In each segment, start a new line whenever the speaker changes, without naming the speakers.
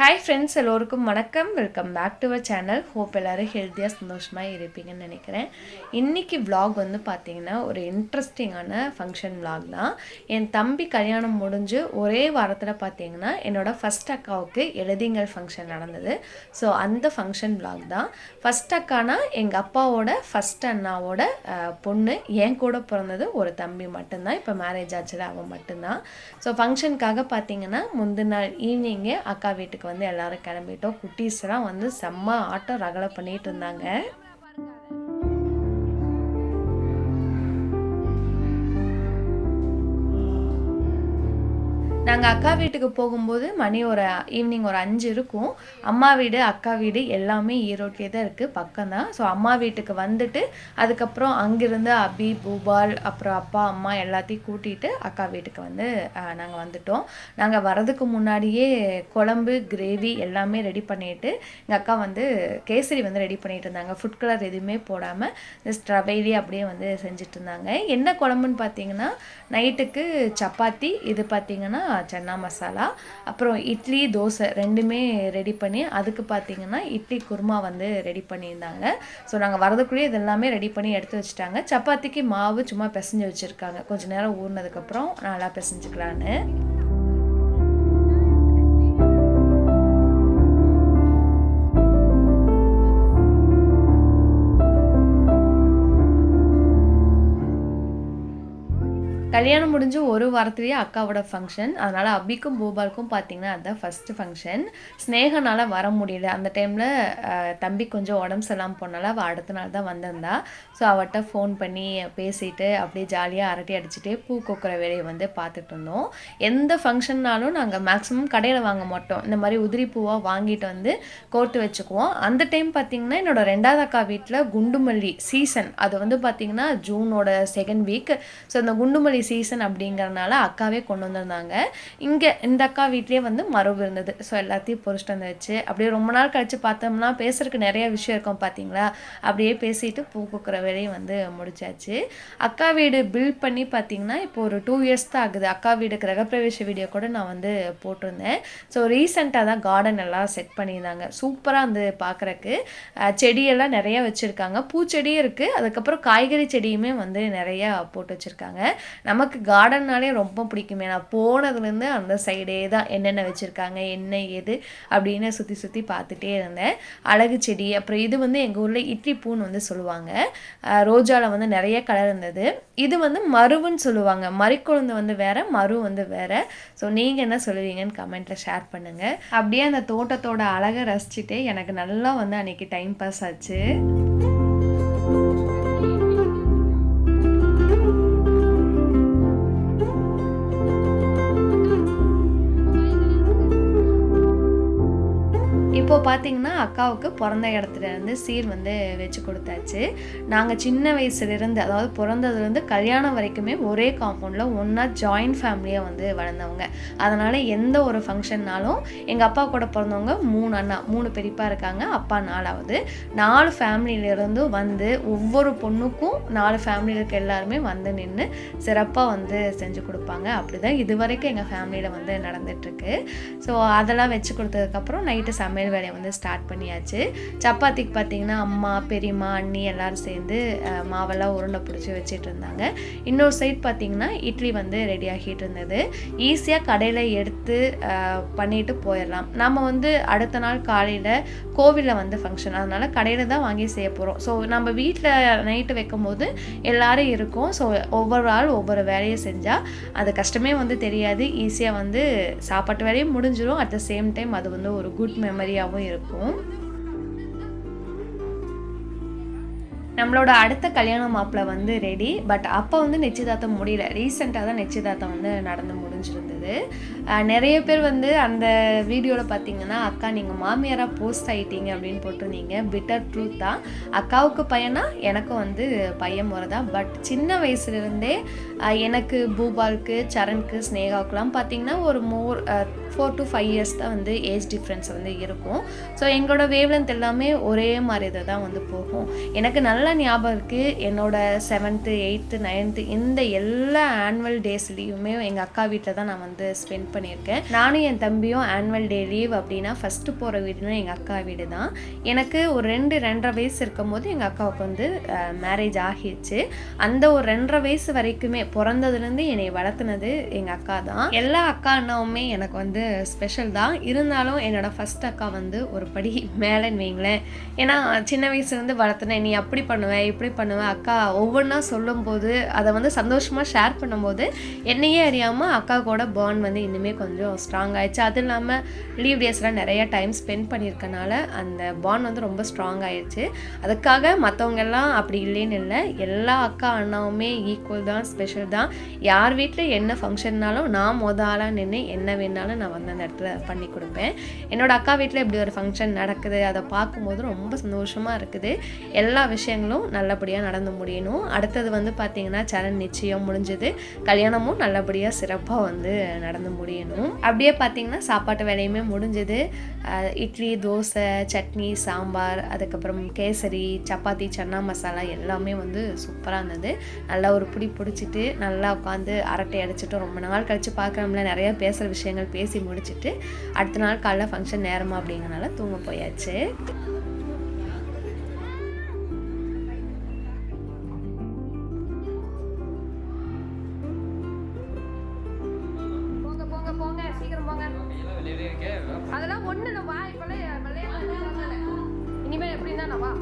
Hi friends, எல்லோருக்கும் வணக்கம். Welcome back to our channel. Hope எல்லோரும் ஹெல்த்தியாக சந்தோஷமாக இருப்பீங்கன்னு நினைக்கிறேன். இன்றைக்கி விலாக் வந்து பார்த்திங்கன்னா ஒரு இன்ட்ரெஸ்டிங்கான ஃபங்க்ஷன் விலாக் தான். என் தம்பி கல்யாணம் முடிஞ்சு ஒரே வாரத்தில் பார்த்திங்கன்னா என்னோடய ஃபஸ்ட் அக்காவுக்கு எழுதிங்கள் ஃபங்க்ஷன் நடந்தது. ஸோ அந்த ஃபங்க்ஷன் விலாக் தான். ஃபஸ்ட் அக்கானா எங்கள் அப்பாவோட ஃபஸ்ட் அண்ணாவோட பொண்ணு. என் கூட பிறந்தது ஒரு தம்பி மட்டும்தான். இப்போ மேரேஜ் ஆச்சுல, அவன் மட்டும்தான். ஸோ ஃபங்க்ஷனுக்காக பார்த்திங்கன்னா முந்தின நாள் ஈவினிங்கே அக்கா வீட்டுக்கு வந்து எல்லாரும் கிளம்பிட்டோம். குட்டீஸ்லாம் வந்து செம்ம ஆட்டம் ரகலை பண்ணிட்டு இருந்தாங்க. நாங்கள் அக்கா வீட்டுக்கு போகும்போது மணி ஒரு ஈவினிங் ஒரு 5 இருக்கும். அம்மா வீடு அக்கா வீடு எல்லாமே ஈரோட்டிலே தான் இருக்குது, பக்கம்தான். ஸோ அம்மா வீட்டுக்கு வந்துட்டு அதுக்கப்புறம் அங்கேருந்து அபி, பூபால், அப்புறம் அப்பா அம்மா எல்லாத்தையும் கூட்டிகிட்டு அக்கா வீட்டுக்கு வந்து நாங்கள் வந்துட்டோம். நாங்கள் வரதுக்கு முன்னாடியே குழம்பு, கிரேவி எல்லாமே ரெடி பண்ணிவிட்டு எங்கள் அக்கா வந்து கேசரி வந்து ரெடி பண்ணிகிட்டு இருந்தாங்க. ஃபுட் கலர் எதுவுமே போடாமல் ஜஸ்ட் ரவையிலே அப்படியே வந்து செஞ்சுட்டு இருந்தாங்க. என்ன குழம்புன்னு பார்த்தீங்கன்னா நைட்டுக்கு சப்பாத்தி, இது பார்த்திங்கன்னா சன்னா மசாலா, அப்புறம் இட்லி, தோசை ரெண்டுமே ரெடி பண்ணி அதுக்கு பார்த்திங்கன்னா இட்லி குருமா வந்து ரெடி பண்ணியிருந்தாங்க. ஸோ நாங்கள் வரதுக்குள்ளேயே இதெல்லாமே ரெடி பண்ணி எடுத்து வச்சுட்டாங்க. சப்பாத்திக்கு மாவு சும்மா பிசைஞ்சு வச்சுருக்காங்க. கொஞ்சம் நேரம் ஊறினதுக்கப்புறம் நல்லா பிசைஞ்சுக்கலான்னு. கல்யாணம் முடிஞ்சு ஒரு வாரத்துலேயே அக்காவோட ஃபங்க்ஷன். அதனால் அபிக்கும் பூபாலுக்கும் பார்த்திங்கன்னா அதுதான் ஃபஸ்ட்டு ஃபங்க்ஷன். ஸ்னேகனால் வர முடியல. அந்த டைமில் தம்பி கொஞ்சம் உடம்பு சரியில்லாமல் போனால அவள் அடுத்த நாள் தான் வந்திருந்தா. ஸோ அவட்ட ஃபோன் பண்ணி பேசிட்டு அப்படியே ஜாலியாக அரட்டி அடிச்சுட்டே பூ கொக்குற வேலையை வந்து பார்த்துட்டு இருந்தோம். எந்த ஃபங்க்ஷன்னாலும் நாங்கள் மேக்ஸிமம் கடையில் வாங்க மாட்டோம். இந்த மாதிரி உதிரி பூவாக வாங்கிட்டு வந்து கோர்த்து வச்சுக்குவோம். அந்த டைம் பார்த்திங்கன்னா என்னோடய 2வது அக்கா வீட்டில் குண்டுமல்லி சீசன். அது வந்து பார்த்திங்கன்னா ஜூனோட 2nd வீக். ஸோ இந்த குண்டுமல்லி சீசன் அப்படிங்கிறதுனால அக்காவே கொண்டு வந்திருந்தாங்க. இங்கே இந்த அக்கா வீட்லேயே வந்து மரபு இருந்தது. ஸோ எல்லாத்தையும் பொறிச்சிட்டு வந்து வச்சு அப்படியே ரொம்ப நாள் கழித்து பார்த்தோம்னா பேசுறதுக்கு நிறைய விஷயம் இருக்கும் பார்த்தீங்களா. அப்படியே பேசிட்டு பூ கொடுக்குற வேலையும் வந்து முடிச்சாச்சு. அக்கா வீடு பில்ட் பண்ணி பார்த்தீங்கன்னா இப்போ ஒரு 2 இயர்ஸ் தான் ஆகுது. அக்கா வீடு கிரகப்பிரவேச வீடியோ கூட நான் வந்து போட்டிருந்தேன். ஸோ ரீசெண்டாக தான் கார்டன் எல்லாம் செட் பண்ணியிருந்தாங்க. சூப்பராக வந்து பார்க்குறக்கு செடியெல்லாம் நிறையா வச்சுருக்காங்க. பூச்செடியும் இருக்குது, அதுக்கப்புறம் காய்கறி செடியுமே வந்து நிறையா போட்டு வச்சுருக்காங்க. நமக்கு கார்டன்னாலே ரொம்ப பிடிக்குமே. நான் போனதுலேருந்து அந்த சைடே தான் என்னென்ன வச்சுருக்காங்க என்ன ஏது அப்படின்னு சுற்றி சுற்றி பார்த்துட்டே இருந்தேன். அழகு செடி, அப்புறம் இது வந்து எங்கள் ஊரில் இட்லி பூன்னு வந்து சொல்லுவாங்க. ரோஜாவில் வந்து நிறைய கலர் இருந்தது. இது வந்து மருவுன்னு சொல்லுவாங்க. மறிக்கொழுந்து வந்து வேறு, மரு வந்து வேறு. ஸோ நீங்கள் என்ன சொல்லுவீங்கன்னு கமெண்ட்டில் ஷேர் பண்ணுங்கள். அப்படியே அந்த தோட்டத்தோட அழகை ரசிச்சுட்டே எனக்கு நல்லா வந்து அன்றைக்கி டைம் பாஸ் ஆச்சு. இப்போது பார்த்திங்கன்னா அக்காவுக்கு பிறந்த இடத்துலேருந்து சீர் வந்து வச்சு கொடுத்தாச்சு. நாங்கள் சின்ன வயசுலேருந்து, அதாவது பிறந்ததுலேருந்து கல்யாணம் வரைக்குமே ஒரே காம்பவுண்டில் ஒன்றா ஜாயின்ட் ஃபேமிலியாக வந்து வளர்ந்தவங்க. அதனால் எந்த ஒரு ஃபங்க்ஷன்னாலும் எங்கள் அப்பா கூட பிறந்தவங்க 3 அண்ணா, 3 பெரியப்பா இருக்காங்க, அப்பா 4வது. 4 ஃபேமிலியிலேருந்து வந்து ஒவ்வொரு பொண்ணுக்கும் 4 ஃபேமிலியில் இருக்க எல்லாருமே வந்து நின்று சிறப்பாக வந்து செஞ்சு கொடுப்பாங்க. அப்படி தான் இது வரைக்கும் எங்கள் ஃபேமிலியில் வந்து நடந்துகிட்ருக்கு. ஸோ அதெல்லாம் வச்சு கொடுத்ததுக்கப்புறம் நைட்டு சமையல் வேலையை வந்து ஸ்டார்ட் பண்ணியாச்சு. சப்பாத்திக்கு பார்த்திங்கன்னா அம்மா, பெரியம்மா, அண்ணி எல்லோரும் சேர்ந்து மாவெல்லாம் உருண்டை பிடிச்சி வச்சுட்டு இருந்தாங்க. இன்னொரு சைட் பார்த்திங்கன்னா இட்லி வந்து ரெடி ஆகிட்டு இருந்தது. ஈஸியாக கடையில் எடுத்து பண்ணிட்டு போயிடலாம். நம்ம வந்து அடுத்த நாள் காலையில் கோவிலில் வந்து ஃபங்க்ஷன், அதனால் கடையில் தான் வாங்கி செய்ய போகிறோம். ஸோ நம்ம வீட்டில் நைட்டு வைக்கும் போது எல்லோரும் இருக்கும். ஸோ ஒவ்வொரு ஆள் ஒவ்வொரு வேலையை செஞ்சால் அது கஷ்டமே வந்து தெரியாது. ஈஸியாக வந்து சாப்பாட்டு வேலையும் முடிஞ்சிடும். அட் த சேம் டைம் அது வந்து ஒரு குட் மெமரியாகவும் இருக்கும். நம்மளோட அடுத்த கல்யாண மாப்பிள்ளை வந்து ரெடி. பட் அப்போ வந்து நிச்சயதார்த்தம் முடியல. ரீசெண்டாக தான் நிச்சயதார்த்தம் வந்து நடந்து முடிஞ்சிருந்தது. நிறைய பேர் வந்து அந்த வீடியோவில் பார்த்தீங்கன்னா அக்கா நீங்கள் மாமியாராக போஸ்ட் ஆகிட்டீங்க அப்படின்னு போட்டிருந்தீங்க. பிட்டர் ட்ரூத் தான். அக்காவுக்கு பையனா எனக்கும் வந்து பையன் முறை தான். பட் சின்ன வயசுலேருந்தே எனக்கு பூபாலுக்கு, சரணுக்கு, ஸ்னேகாவுக்குலாம் பார்த்திங்கன்னா ஒரு 4 to 5 இயர்ஸ் தான் வந்து ஏஜ் டிஃப்ரென்ஸ் வந்து இருக்கும். ஸோ எங்களோட வேவ்லென்த் எல்லாமே ஒரே மாதிரி இதை தான் வந்து போகும். எனக்கு நல்ல ஞாபகம் இருக்குது. என்னோட 7th 8th 9th இந்த எல்லா ஆனுவல் டேஸ்லேயுமே எங்கள் அக்கா வீட்டில் தான் நான் வந்து வந்து ஸ்பெண்ட் பண்ணியிருக்கேன். நானும் என் தம்பியும் ஆனுவல் டே லீவ் அப்படின்னா ஃபஸ்ட்டு போகிற வீடுனா எங்கள் அக்கா வீடு தான். எனக்கு ஒரு 2-2.5 வயசு இருக்கும்போது எங்கள் அக்காவுக்கு வந்து மேரேஜ் ஆகிடுச்சு. அந்த ஒரு 2.5 வயசு வரைக்குமே பிறந்ததுலேருந்து என்னை வளர்த்துனது எங்கள் அக்கா தான். எல்லா அக்கா அண்ணாவுமே எனக்கு வந்து ஸ்பெஷல் தான். இருந்தாலும் என்னோடய ஃபஸ்ட் அக்கா வந்து ஒரு படி மேலேன்னு வைங்களேன். ஏன்னா சின்ன வயசுலேருந்து வளர்த்துனேன், நீ அப்படி பண்ணுவேன் இப்படி பண்ணுவேன். அக்கா ஒவ்வொன்றா சொல்லும்போது அதை வந்து சந்தோஷமாக ஷேர் பண்ணும்போது என்னையே அறியாமல் அக்கா கூட பாண்ட் வந்து இன்னுமே கொஞ்சம் ஸ்ட்ராங் ஆயிடுச்சு. அதுவும் இல்லாமல் லீவ் டேஸ்லாம் நிறையா டைம் ஸ்பெண்ட் பண்ணியிருக்கனால அந்த பாண்ட் வந்து ரொம்ப ஸ்ட்ராங் ஆயிடுச்சு. அதுக்காக மற்றவங்க எல்லாம் அப்படி இல்லைன்னு இல்லை, எல்லா அக்கா அண்ணாவுமே ஈக்குவல் தான், ஸ்பெஷல் தான். யார் வீட்டில் என்ன ஃபங்க்ஷன்னாலும் நான் ஆளாக நின்று என்ன வேணாலும் நான் வந்து அந்த இடத்துல பண்ணி கொடுப்பேன். என்னோடய அக்கா வீட்டில் இப்படி ஒரு ஃபங்க்ஷன் நடக்குது, அதை பார்க்கும்போது ரொம்ப சந்தோஷமாக இருக்குது. எல்லா விஷயங்களும் நல்லபடியாக நடந்து முடியணும். அடுத்தது வந்து பார்த்திங்கன்னா சரண் நிச்சயம் முடிஞ்சது, கல்யாணமும் நல்லபடியாக சிறப்பாக வந்து நடந்து முடியணும். அப்படியே பார்த்திங்கன்னா சாப்பாட்டு வேலையுமே முடிஞ்சது. இட்லி, தோசை, சட்னி, சாம்பார், அதுக்கப்புறம் கேசரி, சப்பாத்தி, சன்னா மசாலா எல்லாமே வந்து சூப்பராக இருந்தது. நல்லா ஒரு பிடிச்சிட்டு நல்லா உட்காந்து அரட்டை அடிச்சுட்டு ரொம்ப நாள் கழித்து பார்க்குறோம்ல, நிறையா பேசுகிற விஷயங்கள் பேசி முடிச்சுட்டு அடுத்த நாள் காலைல ஃபங்க்ஷன் நேரமாக அப்படிங்கிறனால தூங்க போயாச்சு. அதெல்லாம் ஒண்ணு வா, இப்பெல்லாம் இனிமேல் எப்படி இருந்தா நான் வா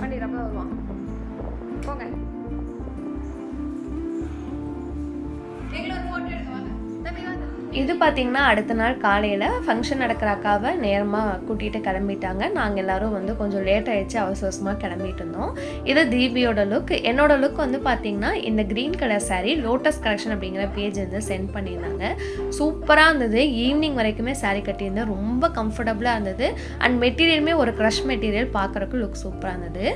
பண்ணிடுறப்ப வருவான். போங்க, இது பார்த்திங்கன்னா அடுத்த நாள் காலையில் ஃபங்க்ஷன் நடக்கிற அக்காவை நேரமாக கூட்டிகிட்டு கிளம்பிட்டாங்க. நாங்கள் எல்லோரும் வந்து கொஞ்சம் லேட் ஆகிடுச்சு, அவசரமாக கிளம்பிட்டு இருந்தோம். இது தீபியோட லுக். என்னோட லுக் வந்து பார்த்திங்கன்னா இந்த green colour sari lotus collection அப்படிங்கிற பேஜ் வந்து சென்ட் பண்ணியிருந்தாங்க. சூப்பராக இருந்தது. ஈவினிங் வரைக்குமே சாரீ கட்டியிருந்தேன், ரொம்ப கம்ஃபர்டபுளாக இருந்தது. அண்ட் மெட்டீரியலுமே ஒரு க்ரஷ் மெட்டீரியல், பார்க்குறக்கு லுக் சூப்பராக இருந்தது.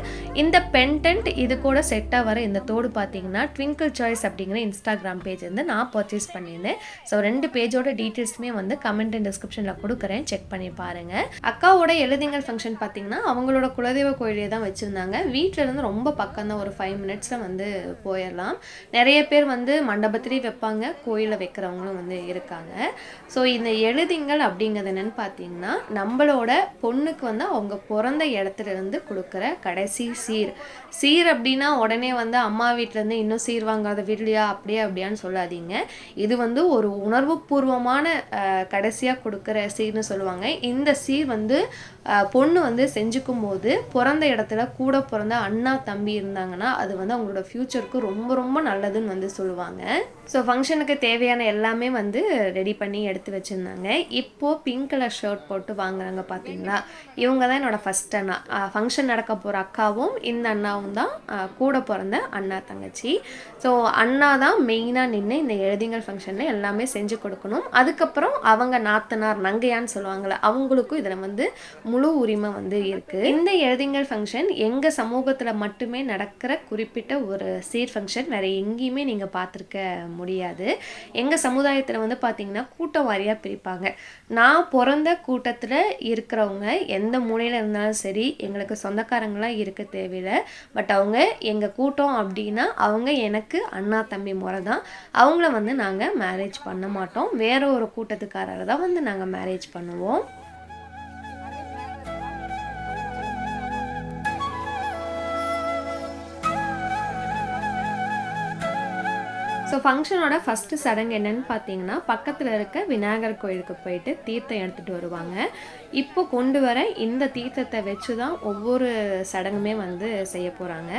இந்த பென்டென்ட் இது கூட செட்டாக வர இந்த தோடு பார்த்திங்கன்னா ட்விங்கிள் சாய்ஸ் அப்படிங்கிற இன்ஸ்டாகிராம் பேஜ் வந்து நான் பர்ச்சேஸ் பண்ணியிருந்தேன். ஸோ 2 பேஜோட டீட்டெயில்ஸுமே வந்து கமெண்ட் அண்ட் டிஸ்கிரிப்ஷனில் கொடுக்குறேன், செக் பண்ணி பாருங்கள். அக்காவோட எழுதிங்கள் ஃபங்க்ஷன் பார்த்திங்கன்னா அவங்களோட குலதெய்வ கோயிலே தான் வச்சுருந்தாங்க. வீட்டிலேருந்து ரொம்ப பக்கம் தான், ஒரு 5 மினிட்ஸில் வந்து போயிடலாம். நிறைய பேர் வந்து மண்டபத்திலேயே வைப்பாங்க, கோயிலில் வைக்கிறவங்களும் வந்து இருக்காங்க. ஸோ இந்த எழுதிங்கள் அப்படிங்கிறது என்னென்னு பார்த்தீங்கன்னா நம்மளோட பொண்ணுக்கு வந்து அவங்க பிறந்த இடத்துலேருந்து கொடுக்குற கடைசி சீர் அப்படின்னா உடனே வந்து அம்மா வீட்டிலேருந்து இன்னும் சீர் வாங்காத வீட்லையா அப்படியான்னு சொல்லாதீங்க. இது வந்து ஒரு உணர்வு பூர்வமான கடைசியாக கொடுக்குற சீர்னு சொல்லுவாங்க. இந்த சீர் வந்து பொண்ணு வந்து செஞ்சுக்கும் போது பிறந்த இடத்துல கூட பிறந்த அண்ணா தம்பி இருந்தாங்கன்னா அது வந்து அவங்களோட ஃப்யூச்சருக்கு ரொம்ப ரொம்ப நல்லதுன்னு வந்து சொல்லுவாங்க. ஸோ ஃபங்க்ஷனுக்கு தேவையான எல்லாமே வந்து ரெடி பண்ணி எடுத்து வச்சுருந்தாங்க. இப்போது பிங்க் கலர் ஷர்ட் போட்டு வாங்குறாங்க பார்த்தீங்களா, இவங்க தான் என்னோடய ஃபஸ்ட் அண்ணா. ஃபங்க்ஷன் நடக்க போகிற அக்காவும் இந்த அண்ணாவும் தான் கூட பிறந்த அண்ணா தங்கச்சி. ஸோ அண்ணா தான் மெயினாக நின்று இந்த எழுதிங்கள் ஃபங்க்ஷனில் எல்லாமே செஞ்சு கொடுக்கணும். அதுக்கப்புறம் அவங்க நாத்தனார் நங்கையான்னு சொல்லுவாங்கள்ல, அவங்களுக்கும் இதில் வந்து முழு உரிமை வந்து இருக்குது. இந்த எழுதிங்கள் ஃபங்க்ஷன் எங்கள் சமூகத்தில் மட்டுமே நடக்கிற குறிப்பிட்ட ஒரு சீர் ஃபங்க்ஷன், வேறு எங்கேயுமே நீங்கள் பார்த்துருக்க முடியாது. எங்கள் சமுதாயத்தில் வந்து பார்த்திங்கன்னா கூட்டம் வாரியாக பிரிப்பாங்க. நான் பிறந்த கூட்டத்தில் இருக்கிறவங்க எந்த மூலையில் இருந்தாலும் சரி, எங்களுக்கு சொந்தக்காரங்களாம் இருக்க தேவையில்லை. பட் அவங்க எங்கள் கூட்டம் அப்படின்னா அவங்க எனக்கு அண்ணா தம்பி முறை தான். அவங்கள வந்து நாங்கள் மேரேஜ் பண்ண மாட்டோம், வேற ஒரு கூட்டத்துக்காரரை தான் வந்து நாங்கள் மேரேஜ் பண்ணுவோம். ஸோ ஃபங்க்ஷனோட ஃபஸ்ட்டு சடங்கு என்னென்னு பார்த்தீங்கன்னா பக்கத்தில் இருக்க விநாயகர் கோயிலுக்கு போயிட்டு தீர்த்தம் எடுத்துகிட்டு வருவாங்க. இப்போ கொண்டு வர இந்த தீர்த்தத்தை வச்சு தான் ஒவ்வொரு சடங்குமே வந்து செய்ய போகிறாங்க.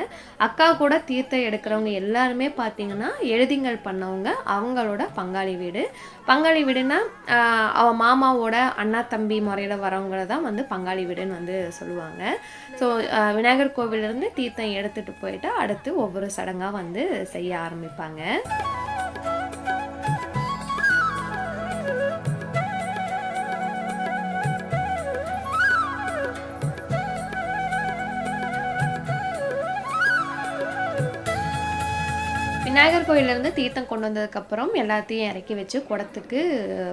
அக்கா கூட தீர்த்தம் எடுக்கிறவங்க எல்லாருமே பார்த்திங்கன்னா எழுதிங்கள் பண்ணவங்க அவங்களோட பங்காளி வீடு. பங்காளி வீடுனா அவன் மாமாவோட அண்ணா தம்பி முறையில் வரவங்கள தான் வந்து பங்காளி வீடுன்னு வந்து சொல்லுவாங்க. ஸோ விநாயகர் கோவிலேருந்து தீர்த்தம் எடுத்துகிட்டு போயிட்டு அடுத்து ஒவ்வொரு சடங்காக வந்து செய்ய ஆரம்பிப்பாங்க. விநாயகர் கோயிலேருந்து தீர்த்தம் கொண்டு வந்ததுக்கப்புறம் எல்லாத்தையும் இறக்கி வச்சு குடத்துக்கு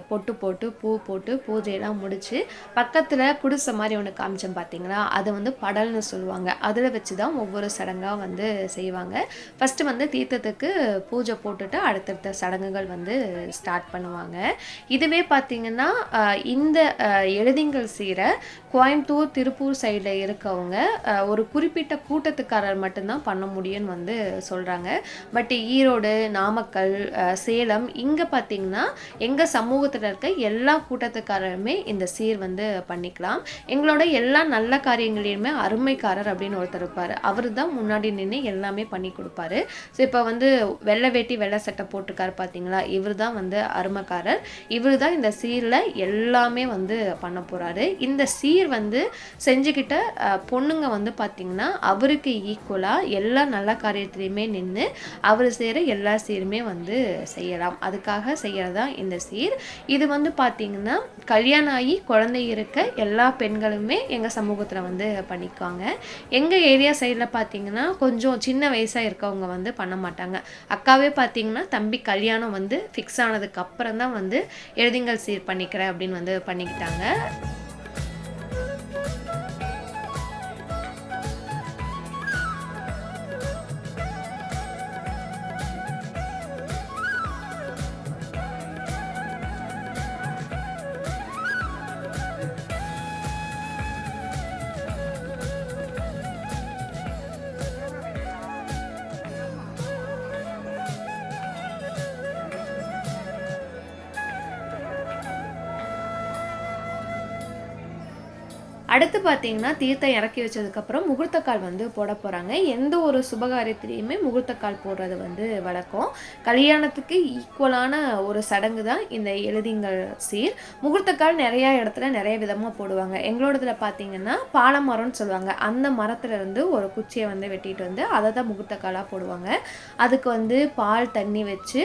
பொட்டு போட்டு பூ போட்டு பூஜையெல்லாம் முடித்து பக்கத்தில் குடிசை மாதிரி ஒன்று காமிச்சோம் பார்த்தீங்களா, அது வந்து படல்னு சொல்லுவாங்க. அதில் வச்சு தான் ஒவ்வொரு சடங்காக வந்து செய்வாங்க. ஃபஸ்ட்டு வந்து தீர்த்தத்துக்கு பூஜை போட்டுட்டு அடுத்தடுத்த சடங்குகள் வந்து ஸ்டார்ட் பண்ணுவாங்க. இதுவே பார்த்திங்கன்னா இந்த எழுதிங்கள் சீரை கோயம்புத்தூர் திருப்பூர் சைடில் இருக்கவங்க ஒரு குறிப்பிட்ட கூட்டத்துக்காரர் மட்டும்தான் பண்ண முடியும்னு வந்து சொல்கிறாங்க. பட் ஈரோடு, நாமக்கல், சேலம் இங்கே பார்த்திங்கன்னா எங்கள் சமூகத்தில் இருக்க எல்லா கூட்டத்துக்காரருமே இந்த சீர் வந்து பண்ணிக்கலாம். எங்களோட எல்லா நல்ல காரியங்களையுமே அருமைக்காரர் அப்படின்னு ஒருத்தர் இருப்பார். அவர் தான் முன்னாடி நின்று எல்லாமே பண்ணி கொடுப்பாரு. ஸோ இப்போ வந்து வெள்ளை வேட்டி வெள்ளை சட்டை போட்டிருக்காரு பார்த்தீங்களா, இவர் தான் வந்து அருமைக்காரர். இவர் தான் இந்த சீரில் எல்லாமே வந்து பண்ண போகிறாரு. இந்த சீர் வந்து செஞ்சுக்கிட்ட பொண்ணுங்க வந்து பார்த்திங்கன்னா அவருக்கு ஈக்குவலாக எல்லா நல்ல காரியத்திலையுமே நின்று அவர் செய்கிற எல்லா சீருமே வந்து செய்யலாம். அதுக்காக செய்கிறதா இந்த சீர். இது வந்து பார்த்திங்கன்னா கல்யாணம் ஆகி குழந்தை இருக்க எல்லா பெண்களுமே எங்கள் சமூகத்தில் வந்து பண்ணிக்குவாங்க. எங்கள் ஏரியா சைடில் பார்த்திங்கன்னா கொஞ்சம் சின்ன வயசாக இருக்கவங்க வந்து பண்ண மாட்டாங்க. அக்காவே பார்த்திங்கன்னா தம்பி கல்யாணம் வந்து ஃபிக்ஸ் ஆனதுக்கு அப்புறம் தான் வந்து எழுதிங்கள் சீர் பண்ணிக்கிறேன் அப்படின்னு வந்து பண்ணிக்கிட்டாங்க. அடுத்து பார்த்தீங்கன்னா தீர்த்தம் இறக்கி வச்சதுக்கப்புறம் முகூர்த்தக்கால் வந்து போட போகிறாங்க. எந்த ஒரு சுபகாரியத்திலையுமே முகூர்த்தக்கால் போடுறது வந்து வழக்கம். கல்யாணத்துக்கு ஈக்குவலான ஒரு சடங்கு தான் இந்த எழுதிங்கள் சீர். முகூர்த்தக்கால் நிறையா இடத்துல நிறைய விதமாக போடுவாங்க. எங்களோடதுல பார்த்தீங்கன்னா பாலமரம்னு சொல்லுவாங்க. அந்த மரத்துலேருந்து ஒரு குச்சியை வந்து வெட்டிட்டு வந்து அதை தான் முகூர்த்தக்காலாக போடுவாங்க. அதுக்கு வந்து பால் தண்ணி வச்சு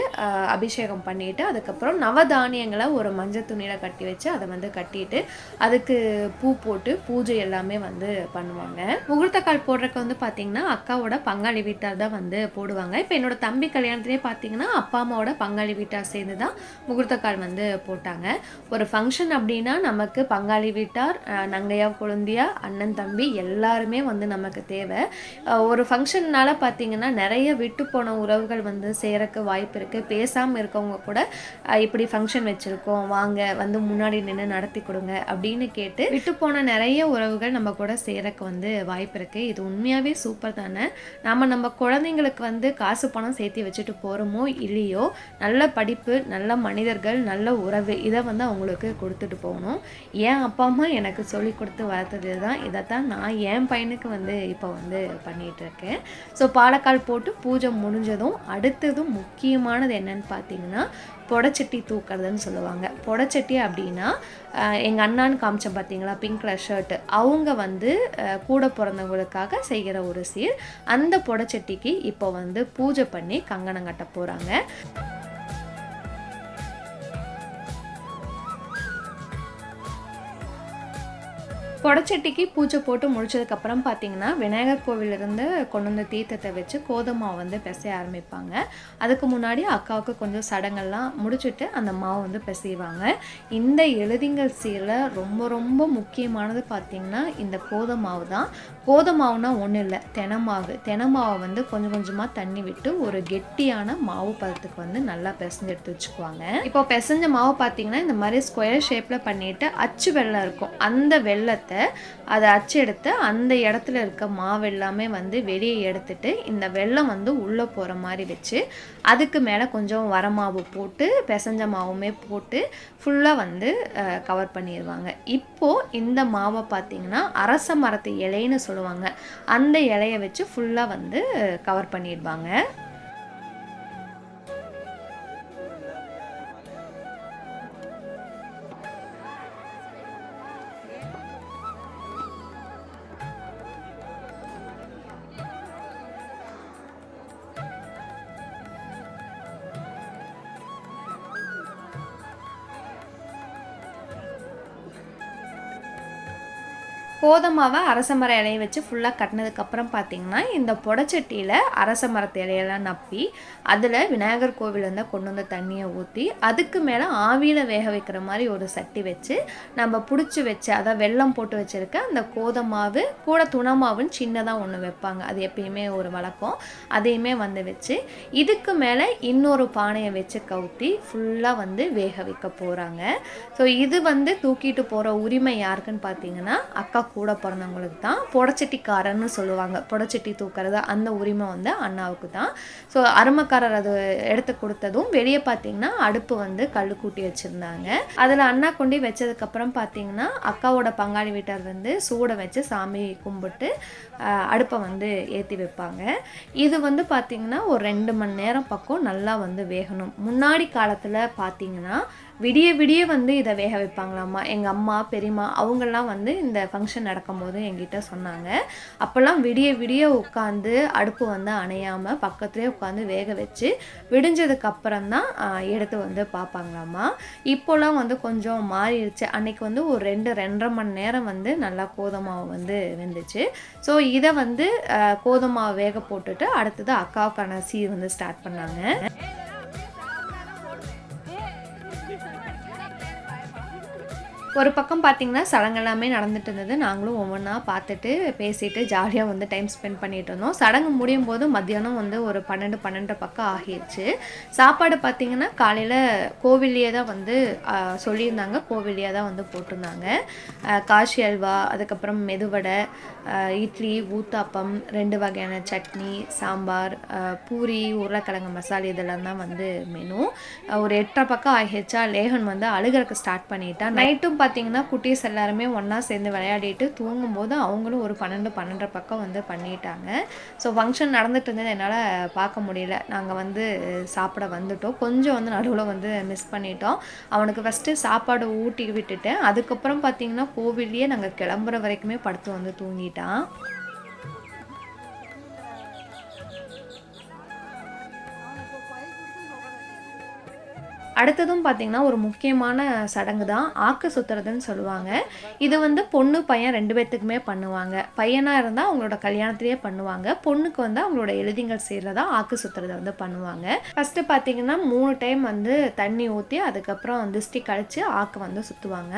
அபிஷேகம் பண்ணிவிட்டு அதுக்கப்புறம் நவதானியங்களை ஒரு மஞ்சள் துணியில் கட்டி வச்சு அதை வந்து கட்டிட்டு அதுக்கு பூ போட்டு பூஜை எல்லாமே வந்து பண்ணுவாங்க. முகூர்த்தக்கால் போடுறதுக்கு வந்து பார்த்தீங்கன்னா அக்காவோட பங்காளி வீட்டார் தான் வந்து போடுவாங்க. இப்போ என்னோட தம்பி கல்யாணத்திலே பார்த்தீங்கன்னா அப்பா அம்மாவோட பங்காளி வீட்டார் சேர்ந்து தான் முகூர்த்தக்கால் வந்து போட்டாங்க. ஒரு ஃபங்க்ஷன் அப்படின்னா நமக்கு பங்காளி வீட்டார், நங்கையா கொழுந்தியா, அண்ணன் தம்பி எல்லாருமே வந்து நமக்கு தேவை. ஒரு ஃபங்க்ஷன்னால பார்த்தீங்கன்னா நிறைய விட்டு போன உறவுகள் வந்து சேரக்கு வாய்ப்பு இருக்குது. பேசாமல் இருக்கவங்க கூட இப்படி ஃபங்க்ஷன் வச்சுருக்கோம் வாங்க வந்து முன்னாடி நின்று நடத்தி கொடுங்க அப்படின்னு கேட்டு விட்டு போன நிறைய உறவுகள் நம்ம கூட சேரக்கு வந்து வாய்ப்பு இருக்குது. இது உண்மையாகவே சூப்பர் தானே. நம்ம குழந்தைங்களுக்கு வந்து காசு பணம் சேர்த்து வச்சுட்டு போகிறோமோ இல்லையோ, நல்ல படிப்பு, நல்ல மனிதர்கள், நல்ல உறவு இதை வந்து அவங்களுக்கு கொடுத்துட்டு போகணும். என் அப்பா அம்மா எனக்கு சொல்லி கொடுத்து வளர்த்தது தான். இதைத்தான் நான் என் பையனுக்கு வந்து இப்போ வந்து பண்ணிகிட்ருக்கேன். ஸோ பாலக்கால் போட்டு பூஜை முடிஞ்சதும் அடுத்ததும் முக்கியமானது என்னன்னு பார்த்தீங்கன்னா பொடச்சட்டி தூக்கிறதுன்னு சொல்லுவாங்க. பொடச்சட்டி அப்படின்னா எங்கள் அண்ணான்னு காமிச்சேன் பார்த்தீங்களா, பிங்க் கலர் ஷர்ட்டு, அவங்க வந்து கூட பிறந்தவங்களுக்காக செய்கிற ஒரு சீர். அந்த பொடச்சட்டிக்கு இப்போ வந்து பூஜை பண்ணி கங்கணம் கட்ட போகிறாங்க. பொடச்சட்டிக்கு பூஜை போட்டு முடிச்சதுக்கப்புறம் பார்த்தீங்கன்னா விநாயகர் கோவிலிருந்து கொண்டு வந்த தீர்த்தத்தை வச்சு கோதுமாவை வந்து பிசைய ஆரம்பிப்பாங்க. அதுக்கு முன்னாடி அக்காவுக்கு கொஞ்சம் சடங்கெல்லாம் முடிச்சுட்டு அந்த மாவை வந்து பிசைவாங்க. இந்த எழுதிங்கள் சீரில் ரொம்ப ரொம்ப முக்கியமானது பார்த்திங்கன்னா இந்த கோதுமாவு தான். கோதுமாவுனா ஒன்றும் இல்லை, தெனமாவை வந்து கொஞ்சம் கொஞ்சமாக தண்ணி விட்டு ஒரு கெட்டியான மாவு பதத்துக்கு வந்து நல்லா பிசைஞ்சு எடுத்து வச்சுக்குவாங்க. இப்போ பிசைஞ்ச மாவு பார்த்திங்கன்னா இந்த மாதிரி ஸ்கொயர் ஷேப்பில் பண்ணிவிட்டு அச்சு வெல்லம் இருக்கும், அந்த வெல்லத்தை அதை அச்சு எடுத்து அந்த இடத்துல இருக்க மாவு எல்லாமே வந்து வெளியே எடுத்துட்டு இந்த வெல்லம் வந்து உள்ளே போகிற மாதிரி வச்சு அதுக்கு மேலே கொஞ்சம் வரமாவு போட்டு பிசைஞ்ச மாவுமே போட்டு ஃபுல்லாக வந்து கவர் பண்ணிடுவாங்க. இப்போது இந்த மாவை பார்த்திங்கன்னா அரச மரத்து இலைன்னு சொல்லுவாங்க, அந்த இலையை வச்சு ஃபுல்லாக வந்து கவர் பண்ணிடுவாங்க. கோதமாவை அரச மர இலையை வச்சு ஃபுல்லாக கட்டினதுக்கப்புறம் பார்த்திங்கன்னா இந்த புடச்சட்டியில் அரச மரத்து இலையெல்லாம் நப்பி அதில் விநாயகர் கோவிலேருந்து கொண்டு வந்த தண்ணியை ஊற்றி அதுக்கு மேலே ஆவியில் வேக வைக்கிற மாதிரி ஒரு சட்டி வச்சு நம்ம பிடிச்சி வச்சு அதாவது வெல்லம் போட்டு வச்சுருக்க அந்த கோதமாவு கூட துணமாவுன்னு சின்னதாக ஒன்று வைப்பாங்க. அது எப்பயுமே ஒரு வழக்கம். அதையுமே வந்து வச்சு இதுக்கு மேலே இன்னொரு பானையை வச்சு கவுத்தி ஃபுல்லாக வந்து வேக வைக்க போகிறாங்க. ஸோ இது வந்து தூக்கிட்டு போகிற உரிமை யாருக்குன்னு பார்த்தீங்கன்னா அக்கா கூட பிறந்தவங்களுக்கு தான். புடச்சட்டிக்காரன்னு சொல்லுவாங்க. புடச்சட்டி தூக்கிறது அந்த உரிமை வந்து அண்ணாவுக்கு தான். ஸோ அருமக்காரர் அது எடுத்து கொடுத்ததும் வெளியே பார்த்தீங்கன்னா அடுப்பு வந்து கல் கூட்டி வச்சுருந்தாங்க. அதில் அண்ணா கொண்டு வச்சதுக்கப்புறம் பார்த்தீங்கன்னா அக்காவோட பங்காளி வீட்டார் வந்து சூடை வச்சு சாமி கும்பிட்டு அடுப்பை வந்து ஏற்றி வைப்பாங்க. இது வந்து பார்த்திங்கன்னா ஒரு 2 மணி நேரம் பக்கம் நல்லா வந்து வேகணும். முன்னாடி காலத்தில் பார்த்திங்கன்னா விடிய விடிய வந்து இதை வேக வைப்பாங்களாம்மா. எங்கள் அம்மா பெரியம்மா அவங்கெல்லாம் வந்து இந்த ஃபங்க்ஷன் நடக்கும்போது என்கிட்ட சொன்னாங்க. அப்போல்லாம் விடிய விடிய உட்காந்து அடுப்பு வந்து அணையாமல் பக்கத்துலேயே உட்காந்து வேக வச்சு விடிஞ்சதுக்கப்புறம் தான் எடுத்து வந்து பார்ப்பாங்களாம்மா. இப்போலாம் வந்து கொஞ்சம் மாறிடுச்சு. அன்றைக்கி வந்து ஒரு 2-2.5 மணி நேரம் வந்து நல்லா கோதுமாவை வந்து வெந்துச்சு. ஸோ இதை வந்து கோதுமாவை வேக போட்டுட்டு அடுத்தது அக்காவுக்கான சீர் வந்து ஸ்டார்ட் பண்ணாங்க. ஒரு பக்கம் பார்த்திங்கன்னா சடங்கு எல்லாமே நடந்துட்டு இருந்தது. நாங்களும் ஒவ்வொன்றா பார்த்துட்டு பேசிட்டு ஜாலியாக வந்து டைம் ஸ்பெண்ட் பண்ணிகிட்டு இருந்தோம். சடங்கு முடியும் போது மத்தியானம் வந்து ஒரு 12 பக்கம் ஆகிடுச்சு. சாப்பாடு பார்த்திங்கன்னா காலையில் கோவில்லையே தான் வந்து சொல்லியிருந்தாங்க. கோவில்லையே தான் வந்து போட்டிருந்தாங்க. காஷி அல்வா, அதுக்கப்புறம் மெதுவடை, இட்லி, ஊத்தாப்பம், 2 வகையான சட்னி, சாம்பார், பூரி, உருளைக்கிழங்கு மசாலா இதெல்லாம் தான் வந்து மெனு. ஒரு 8:30 பக்கம் ஆகிடுச்சா லேகன் வந்து அழுகிறதுக்கு ஸ்டார்ட் பண்ணிட்டான். நைட்டும் பார்த்திங்கன்னா குட்டீஸ் எல்லாருமே ஒன்றா சேர்ந்து விளையாடிட்டு தூங்கும்போது அவங்களும் ஒரு 12-12:30 பக்கம் வந்து பண்ணிட்டாங்க. ஸோ ஃபங்க்ஷன் நடந்துட்டு இருந்தது என்னால் பார்க்க முடியல. நாங்கள் வந்து சாப்பிட வந்துட்டோம். கொஞ்சம் வந்து நடுவில் வந்து மிஸ் பண்ணிட்டோம். அவனுக்கு ஃபஸ்ட்டு சாப்பாடு ஊட்டி விட்டுட்டேன். அதுக்கப்புறம் பார்த்திங்கன்னா கோவில்லையே நாங்கள் கிளம்புற வரைக்குமே படுத்து வந்து தூங்கிட்டான். அடுத்ததும் பார்த்திங்கன்னா ஒரு முக்கியமான சடங்கு தான் ஆக்கு சுற்றுறதுன்னு சொல்லுவாங்க. இது வந்து பொண்ணு பையன் 2 பேர்த்துக்குமே பண்ணுவாங்க. பையனாக இருந்தால் அவங்களோட கல்யாணத்திலேயே பண்ணுவாங்க. பொண்ணுக்கு வந்து அவங்களோட எழுதிங்கள் செய்கிறதா ஆக்கு சுற்றுறதை வந்து பண்ணுவாங்க. ஃபஸ்ட்டு பார்த்திங்கன்னா 3 டைம் வந்து தண்ணி ஊற்றி அதுக்கப்புறம் திருஷ்டி கழித்து ஆக்கு வந்து சுற்றுவாங்க.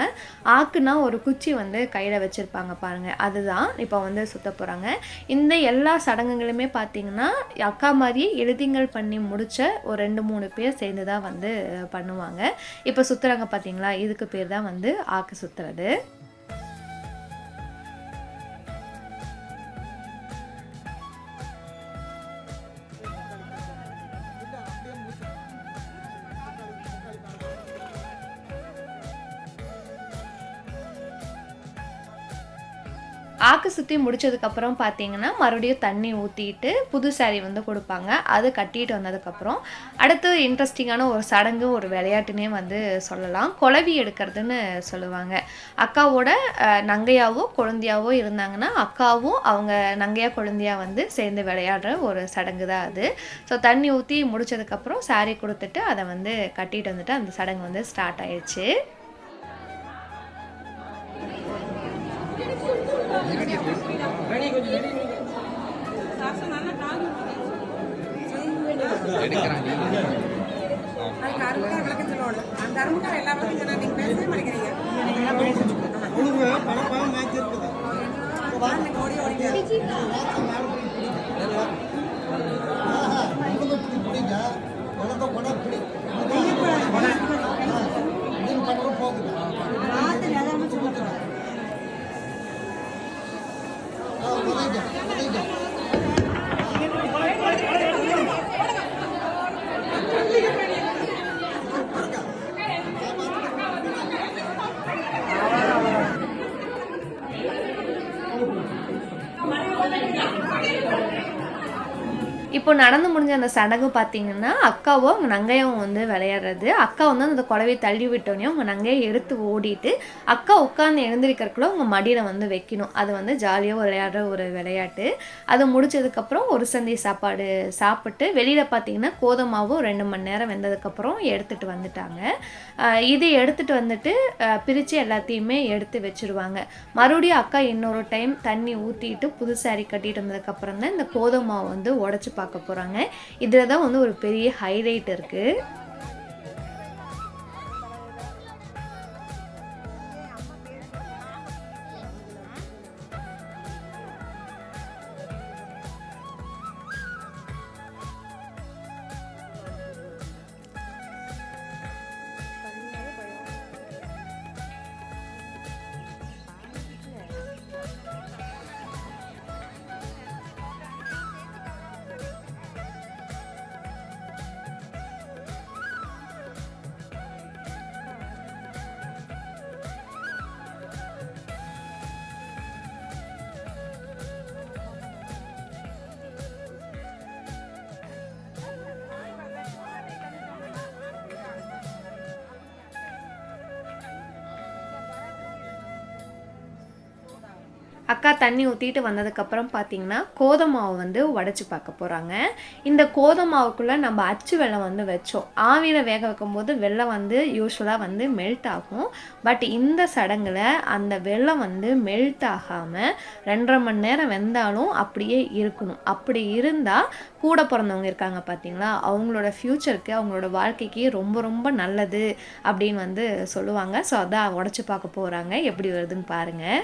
ஆக்குனா ஒரு குச்சி வந்து கையில் வச்சுருப்பாங்க பாருங்கள், அதுதான் இப்போ வந்து சுற்ற போகிறாங்க. இந்த எல்லா சடங்குகளுமே பார்த்திங்கன்னா அக்கா மாதிரியே எழுதிங்கள் பண்ணி முடித்த ஒரு 2-3 பேர் சேர்ந்து தான் வந்து பண்ணுவாங்க. இப்போ சுத்துறாங்க பார்த்தீங்களா, இதுக்கு பேர் தான் வந்து ஆக்கு சுத்துறது. ஆக்கு சுற்றி முடிச்சதுக்கப்புறம் பார்த்தீங்கன்னா மறுபடியும் தண்ணி ஊற்றிட்டு புது சாரீ வந்து கொடுப்பாங்க. அது கட்டிட்டு வந்ததுக்கப்புறம் அடுத்து இன்ட்ரெஸ்டிங்கான ஒரு சடங்கு, ஒரு விளையாட்டுனே வந்து சொல்லலாம். குளவி எடுக்கிறதுன்னு சொல்லுவாங்க. அக்காவோட நங்கையாவோ குழந்தையாவோ இருந்தாங்கன்னா அக்காவும் அவங்க நங்கையா குழந்தையா வந்து சேர்ந்து விளையாடுற ஒரு சடங்கு தான் அது. ஸோ தண்ணி ஊற்றி முடிச்சதுக்கப்புறம் சாரீ கொடுத்துட்டு அதை வந்து கட்டிட்டு வந்துட்டு அந்த சடங்கு வந்து ஸ்டார்ட் ஆயிடுச்சு. இப்போ நடந்து முடிஞ்ச அந்த சடங்கு பார்த்தீங்கன்னா, அக்காவும் அவங்க நங்கையும் வந்து விளையாடுறது. அக்கா வந்து அந்த குழவைய தள்ளி விட்டோனே, அவங்க நங்கைய எடுத்து ஓடிட்டு, அக்கா உட்காந்து எழுந்திரிக்கிறதுக்குள்ள அவங்க மடியில வந்து வைக்கணும். அது வந்து ஜாலியா விளையாடுற ஒரு விளையாட்டு. அது முடிச்சதுக்கப்புறம் ஒரு சந்தி சாப்பாடு சாப்பிட்டு, வெளியில பார்த்தீங்கன்னா, கோதுமை மாவு 2 மணி நேரம் வெந்ததுக்கப்புறம் எடுத்துட்டு வந்துட்டாங்க. இது எடுத்துட்டு வந்துட்டு, பிரிச்சு எல்லாத்தையுமே எடுத்து வச்சுருவாங்க. மறுபடியும் அக்கா இன்னொரு டைம் தண்ணி ஊத்திட்டு, புது சாரி கட்டிட்டு வந்ததுக்கப்புறம் தான் இந்த கோதுமை மாவு வந்து உடைச்சு பார்க்க போறாங்க. இதுல தான் வந்து ஒரு பெரிய ஹைலைட் இருக்கு. அக்கா தண்ணி ஊற்றிட்டு வந்ததுக்கப்புறம் பார்த்தீங்கன்னா கோதுமை மாவு வந்து உடச்சி பார்க்க போகிறாங்க. இந்த கோதுமை மாவுக்குள்ளே நம்ம அச்சு வெல்லம் வந்து வச்சோம். ஆவியில் வேக வைக்கும்போது வெல்லம் வந்து யூஸ்வலாக வந்து மெல்ட் ஆகும். பட் இந்த சடங்கில் அந்த வெல்லம் வந்து மெல்ட் ஆகாமல் 2.5 மணி நேரம் வெந்தாலும் அப்படியே இருக்கணும். அப்படி இருந்தால் கூட பிறந்தவங்க இருக்காங்க பார்த்தீங்களா, அவங்களோட ஃப்யூச்சருக்கு அவங்களோட வாழ்க்கைக்கு ரொம்ப ரொம்ப நல்லது அப்படின்னு வந்து சொல்லுவாங்க. ஸோ அதான் உடச்சி பார்க்க போகிறாங்க. எப்படி வருதுன்னு பாருங்கள்.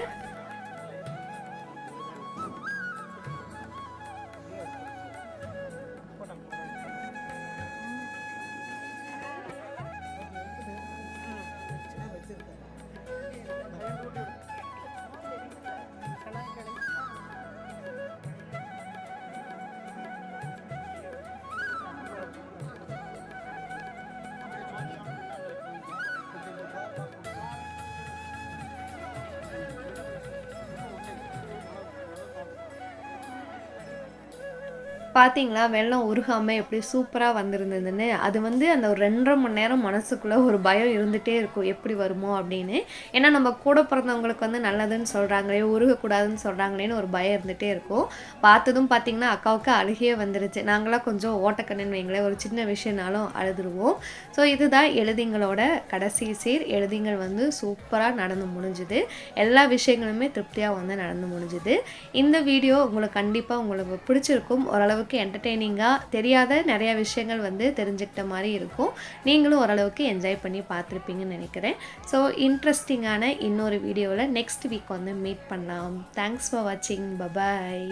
பார்த்தீங்களா, வெல்லம் உருகாம எப்படி சூப்பரா வந்திருந்ததுன்னு. அது வந்து அந்த ஒரு 2.5 மணி நேரம் மனசுக்குள்ள ஒரு பயம் இருந்துட்டே இருக்கும். எப்படி வருமோ அப்படின்னு. ஏன்னா நம்ம கூட பிறந்தவங்களுக்கு வந்து நல்லதுன்னு சொல்றாங்களே, உருகக்கூடாதுன்னு சொல்றாங்களேன்னு ஒரு பயம் இருந்துட்டே இருக்கும். பார்த்ததும் பார்த்தீங்கன்னா, அக்காவுக்கு அழுகையே வந்துருச்சு. நாங்கலாம் கொஞ்சம் ஓட்டக்கண்ணுன்னு வைங்களேன், ஒரு சின்ன விஷயம்னாலும் அழுதுருவோம். ஸோ இதுதான் எழுதிங்களோட கடைசி சீர். எழுதிங்கள் வந்து சூப்பரா நடந்து முடிஞ்சுது. எல்லா விஷயங்களுமே திருப்தியா வந்து நடந்து முடிஞ்சுது. இந்த வீடியோ உங்களுக்கு கண்டிப்பா உங்களுக்கு பிடிச்சிருக்கும். ஓரளவுக்கு என்டர்டெய்னிங்காக தெரியாத நிறைய விஷயங்கள் வந்து தெரிஞ்சுக்கிட்ட மாதிரி இருக்கும். நீங்களும் ஓரளவுக்கு என்ஜாய் பண்ணி பார்த்துருப்பீங்கன்னு நினைக்கிறேன். ஸோ இன்ட்ரெஸ்டிங்கான இன்னொரு வீடியோவில் நெக்ஸ்ட் வீக் வந்து மீட் பண்ணலாம். தேங்க்ஸ் ஃபார் வாட்சிங். பபாய்.